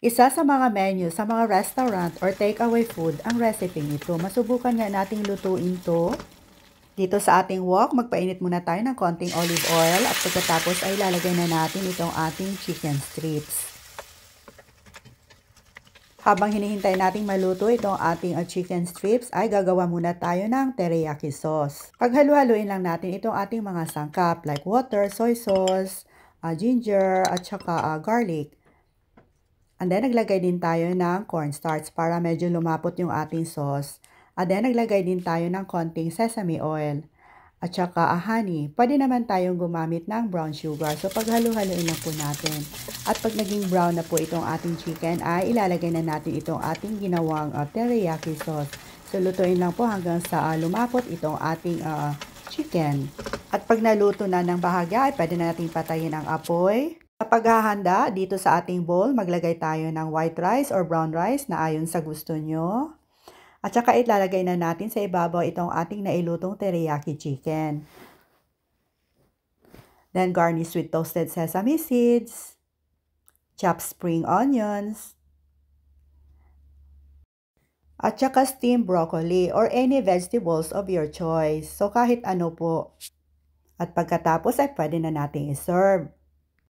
Isa sa mga menu sa mga restaurant or takeaway food ang recipe nito. Masubukan nga nating lutuin to. Dito sa ating wok, magpainit muna tayo ng konting olive oil at pagkatapos ay lalagay na natin itong ating chicken strips. Habang hinihintay nating maluto itong ating chicken strips, ay gagawa muna tayo ng teriyaki sauce. Paghalu-haluin lang natin itong ating mga sangkap like water, soy sauce, ginger, at saka garlic. And then, naglagay din tayo ng cornstarch para medyo lumapot yung ating sauce. And then, naglagay din tayo ng konting sesame oil. At saka honey. Pwede naman tayong gumamit ng brown sugar. So, paghalu-haluin lang po natin. At pag naging brown na po itong ating chicken, ay ilalagay na natin itong ating ginawang teriyaki sauce. So, lutuin lang po hanggang sa lumapot itong ating chicken. At pag naluto na ng bahagya, ay pwede na natin patayin ang apoy. Sa paghahanda, dito sa ating bowl, maglagay tayo ng white rice or brown rice na ayon sa gusto nyo. At saka ilalagay na natin sa ibabaw itong ating nailutong teriyaki chicken. Then garnish with toasted sesame seeds, chopped spring onions, at saka steamed broccoli or any vegetables of your choice. So kahit ano po. At pagkatapos ay pwede na natin i-serve.